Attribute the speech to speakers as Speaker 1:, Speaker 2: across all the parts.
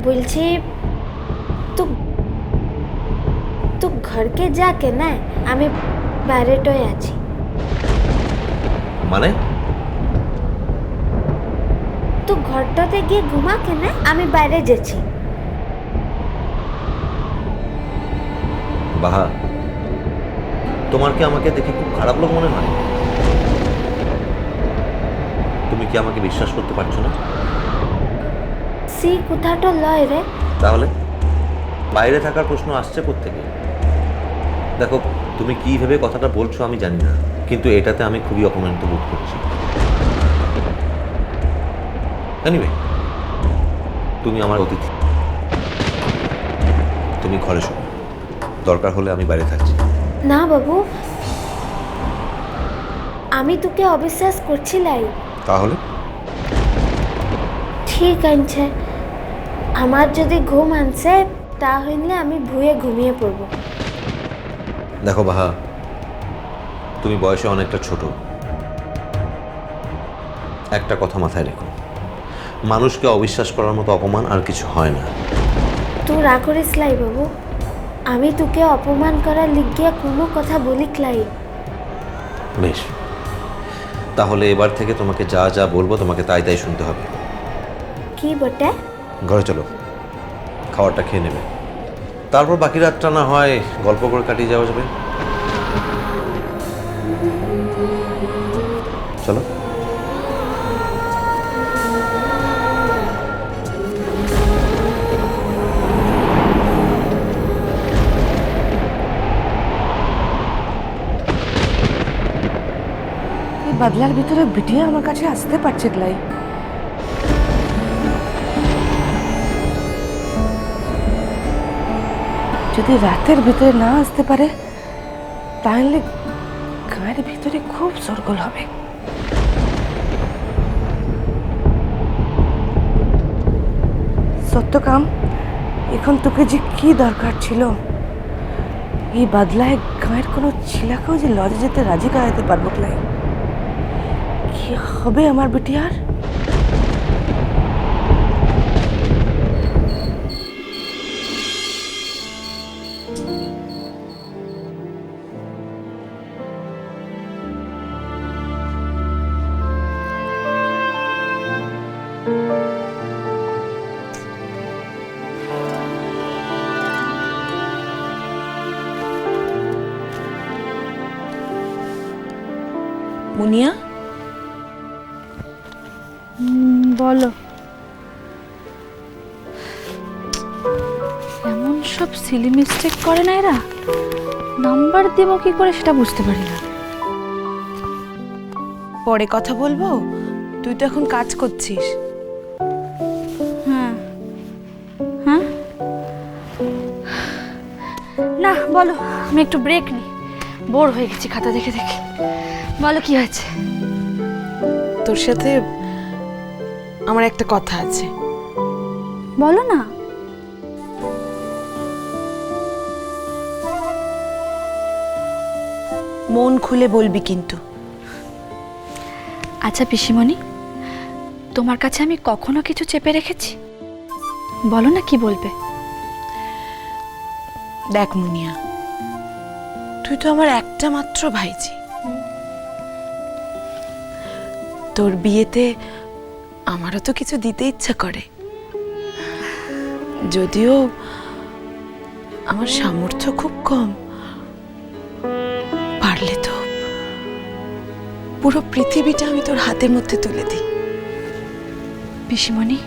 Speaker 1: বলছি তু তু ঘরকে যা কে না, আমি বাইরেটাই আছি।
Speaker 2: মানে
Speaker 1: তু ঘরটাতে গিয়ে ঘুমা কে না, আমি বাইরে যাচ্ছি।
Speaker 2: বাহা, তোমার কি আমাকে দেখে খুব খারাপ লোক মনে হয়? তুমি কি আমাকে বিশ্বাস করতে পারছো না?
Speaker 1: সি কোথাটা লয় রে।
Speaker 2: তাহলে বাইরে থাকার প্রশ্ন আসছে কোত্থেকে? দেখো, তুমি কি ভেবে কথাটা বলছো আমি জানি না, কিন্তু এটাতে আমি খুবই অপমানিত বোধ করছি। এনিওয়ে, তুমি আমার অতিথি, তুমি ঘরে শোনো, দরকার হলে আমি বাইরে থাকছি।
Speaker 1: না বাবু, আমি তোকে অবিশ্বাস করছিলাই।
Speaker 2: তাহলে
Speaker 1: ঠিক আছে, আমার যদি ঘুম আনছে তাহলে আমি ভুয়ে ঘুমিয়ে পড়ব।
Speaker 2: দেখো বাহা, তুমি বয়সে অনেকটা ছোট। একটা কথা মাথায় রেখো, মানুষকে অবিশ্বাস করার মতো অপমান আর কিছু হয় না।
Speaker 1: তুই রাগ করিস লাই বাবু, আমি তোকে অপমান করার লিগিয়া কোনো কথা বলি লাই।
Speaker 2: বেশ, তাহলে এবার থেকে তোমাকে যা যা বলবো তোমাকে তাই তাই শুনতে হবে।
Speaker 1: কি বটে?
Speaker 2: ঘরে চলো, খাবারটা খেয়ে নেবে, তারপর বাকি রাতটা না হয় গল্প করে কাটিয়ে যাওয়া যাবে। চলো।
Speaker 3: এই বাদলার ভিতরে বিটিয়া আমার কাছে আসতে পারছে গলাই। যদি রাতের ভিতরে না আসতে পারে তাহলে গায়ের ভিতরে খুব সরগোল হবে। সত্যকাম, এখন তোকে যে কি দরকার ছিল? এই বাদলায় গায়ের কোনো ছিলাকেও যে লজে যেতে রাজি করাতে পারবো ক্লাই। কি হবে আমার বিটিয়ার?
Speaker 4: মুনিয়া,
Speaker 5: বলো। এমন সব সিলি মিস্টেক করে না এরা, নাম্বার দেবো কি করে সেটা বুঝতে পারি না।
Speaker 4: পরে কথা বলবো, তুই তো এখন কাজ করছিস।
Speaker 5: হ্যাঁ হ্যাঁ, না বলো, আমি একটু ব্রেক নিই, বোর হয়ে গেছি খাতা দেখে দেখে। বলো কি হয়েছে?
Speaker 4: তোর সাথে আমার একটা কথা আছে।
Speaker 5: বলো না।
Speaker 4: মন খুলে বলবি কিন্তু।
Speaker 5: আচ্ছা পিসিমণি, তোমার কাছে আমি কখনো কিছু চেপে রেখেছি? বলো না, কি বলবে?
Speaker 4: দেখ মুনিয়া, তুই তো আমার একটা মাত্র ভাইজি। তোর বিয়েতে আমারও তো কিছু দিতে ইচ্ছা করে, যদিও আমার সামর্থ্য খুব কম। পারলে তো পুরো পৃথিবীটা আমি তোর হাতের মধ্যে তুলে দিই।
Speaker 5: পিসিমণি,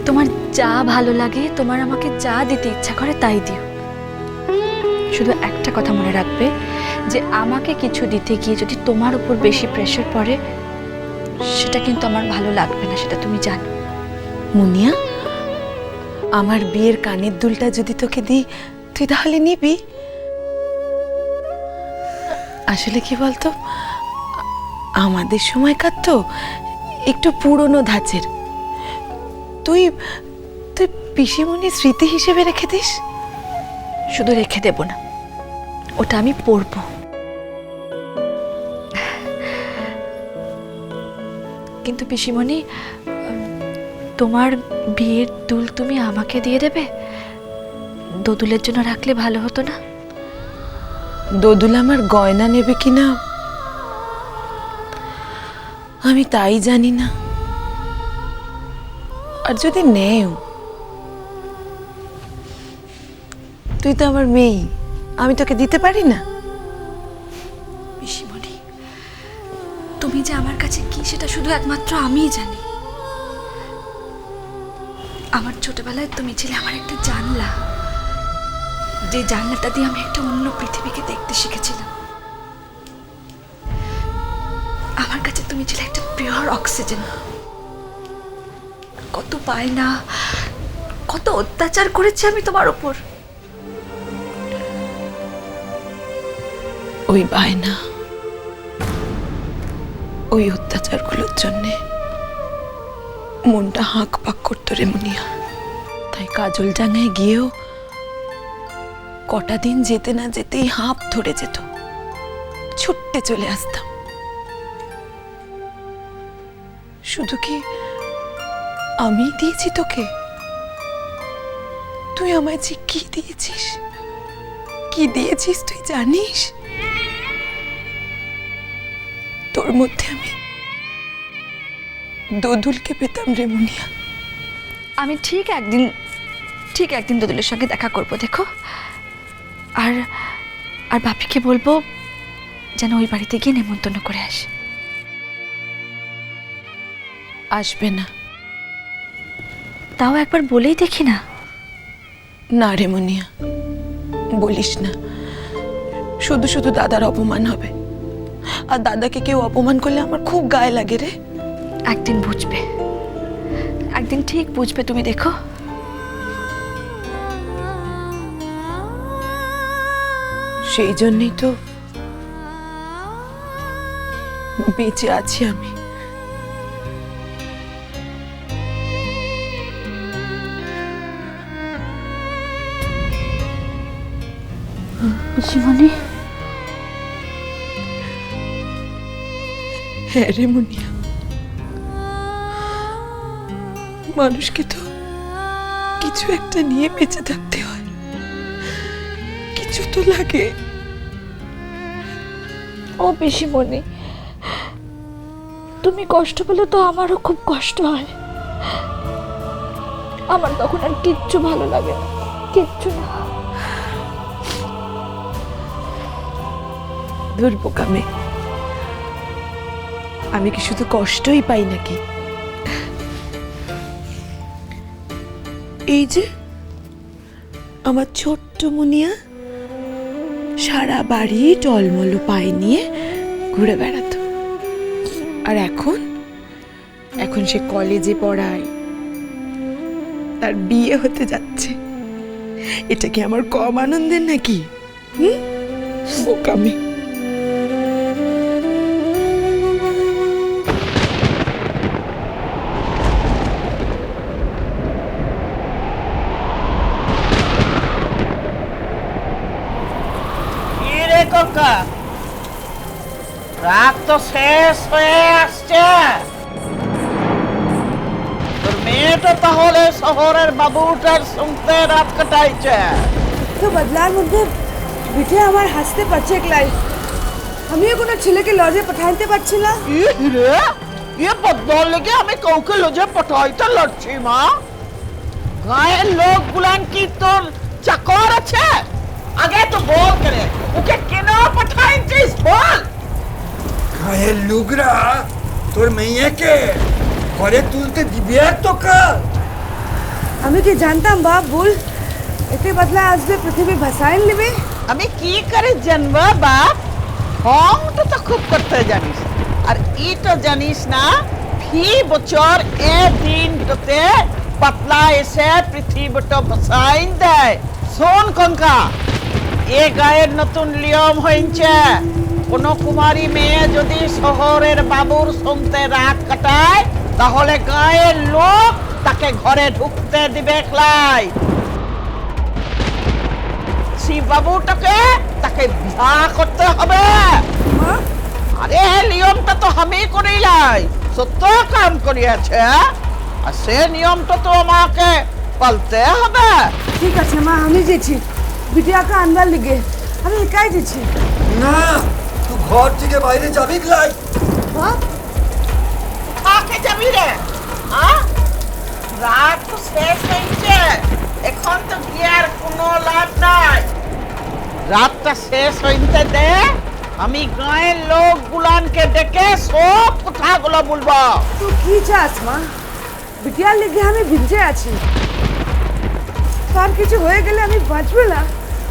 Speaker 5: তোমার যা ভালো লাগে, তোমার আমাকে যা দিতে ইচ্ছা করে তাই দিও। শুধু একটা কথা মনে রাখবে, যে আমাকে কিছু দিতে গিয়ে যদি তোমার উপর বেশি প্রেশার পড়ে, সেটা কিন্তু আমার ভালো লাগবে না, সেটা তুমি জানো।
Speaker 4: মুনিয়া, আমার বিয়ের কানের দুলটা যদি তোকে দিই, তুই তাহলে নিবি? আসলে কি বলতো, আমাদের সময়কার তো একটু পুরনো ধাঁচের। তুই তুই পিসিমণির স্মৃতি হিসেবে রেখে দিস।
Speaker 5: শুধু রেখে দেব না, ওটা আমি পরবো। কিন্তু পিসিমণি, তোমার বিয়ের দুল তুমি আমাকে দিয়ে দেবে? দোদুলের জন্য রাখলে ভালো হতো না?
Speaker 4: দোদুল আমার গয়না নেবে কিনা আমি তাই জানি না, আর যদি নেও তুই তো আমার মেয়ে, আমি তোকে দিতে পারি না?
Speaker 5: পিসিমণি, তুমি যে আমার কাছে কি সেটা শুধু একমাত্র আমিই জানি। আমার ছোটবেলায় তুমি ছিলে আমার একটা জানলা, যে জানলাটা দিয়ে আমি একটা অন্য পৃথিবীকে দেখতে শিখেছিলাম। আমার কাছে তুমি ছিলে একটা পিওর অক্সিজেন। কত বায়না, কত অত্যাচার করেছি আমি তোমার ওপর।
Speaker 4: ওই বায়না, ওই অত্যাচারগুলোর জন্যে মনটা হাঁক পাক করতো রে মুনিয়া। তাই কাজল ডাঙায় গিয়েও কটা দিন যেতে না যেতেই হাঁপ ধরে যেত, ছুটতে চলে আসতাম। শুধু কি আমি দিয়েছি তোকে? তুই আমায় যে কি দিয়েছিস, কি দিয়েছিস তুই জানিস? তোর মধ্যে আমি দোদুলকে পেতাম রে মুনিয়া।
Speaker 5: আমি ঠিক একদিন দোদুলের সঙ্গে দেখা করব, দেখো। আর আর বাপিকে বলবো যেন ওই বাড়িতে গিয়ে নেমন্তন্ন করে আসে।
Speaker 4: আসবে না।
Speaker 5: তাও একবার বলেই দেখি না।
Speaker 4: না রে মুনিয়া, বলিস না। শুধু শুধু দাদার অপমান হবে, আর দাদাকে কেউ অপমান করলে আমার খুব গায়ে লাগে রে।
Speaker 5: একদিন বুঝবে, একদিন ঠিক বুঝবে, তুমি দেখো।
Speaker 4: সেই জন্যই তো বেঁচে আছি আমি।
Speaker 5: পিসিমণি,
Speaker 4: হ্যাঁ রে মুনিয়া, মানুষকে তো কিছু একটা নিয়ে বেঁচে থাকতে হয়, কিছু তো লাগে।
Speaker 5: ও পিসিমণি, তুমি কষ্ট পেলে তো আমারও খুব কষ্ট হয়। আমার তখন আর কিচ্ছু ভালো লাগে না, কিচ্ছু না।
Speaker 4: দুর্বোকামে আমি কি শুধু কষ্টই পাই নাকি? এই যে আমার ছোট্ট মুনিয়া সারা বাড়ি টলমল পায়ে নিয়ে ঘুরে বেড়াতো, আর এখন সে কলেজে পড়ায়, তার বিয়ে হতে যাচ্ছে। এটা কি আমার কম আনন্দের নাকি? বোকামে।
Speaker 6: কাকা, রাত তো শেষ হয়ে আসছে। তোর মেয়েটা তাহলে শহরের বাবুটার সঙ্গে রাত কাটাইছে।
Speaker 3: তো বদলার মধ্যে বিটে আমার হাসতে পারছে ক্লাই। আমিও কোনো ছেলেকে লজে পাঠাইতে পারছি না।
Speaker 6: ये बदल लेके हमें काउके लजे पठाइते लड़ছি মা। গায়ের লোক গুলান কি তোর চাকর আছে? আগে তো বল করে ওকে কেন পাঠাইছিস বল।
Speaker 7: গায়ের লোকরা তোর মেয়েকে ঘরে তুলতে দিবে তো কাল?
Speaker 3: আমি কি জানতাম বাপ, বল এতে বদলা আসবে পৃথিবী ভাসাইল নেবে।
Speaker 6: আমি কি করে জানবো বাপ? ঢং তো খুব করতে জানিস, আর এটা জানিস না ফি বছর এ দিনটাতে পাতলা এসে পৃথিবীটা ভাসাইন দেয়। শোন কঙ্কা, এ গায়ের নতুন নিয়ম হয়েছে, কোনো কুমারী মেয়ে যদি শহরের বাবুর সঙ্গে রাত কাটায় তাহলে গায়ের লোক তাকে ঘরে ঢুকতে দিবে ক্লাই। সেই বাবুটাকে তাকে বিবাহ করতে হবে। আরে নিয়মটা তো আমি করিলাই, সত্য কাম করিয়াছে। আর সে নিয়মটা তো আমাকে পালতে হবে।
Speaker 3: ঠিক আছে মা, আমি যেছি বিটিয়াকে আনবার লিগে, আমি একাই যেছি।
Speaker 7: না, তুই ঘর থেকে বাইরে যাবি ক্লাই?
Speaker 6: কাকে যাবি রে? রাত তো শেষ হয়েছে, এখন তো গিয়ে আর কোনো লাভ নাই। রাতটা শেষ হইতে দে, আমি গাঁয়ের লোক গুলানকে ডেকে সব কথাগুলো বলবো।
Speaker 3: তুই কি চাস মা? বিটিয়ার লিগে আমি ভিজে আছি, তার কিছু হয়ে গেলে আমি বাঁচবো না।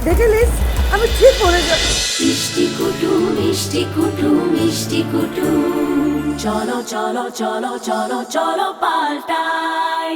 Speaker 3: দেখে লিস, আমি ঠিক বলে যাবো।
Speaker 8: মিষ্টি কুটুম মিষ্টি কুটুম মিষ্টি কুটুম, চলো চলো চলো চলো চলো পাল্টাই।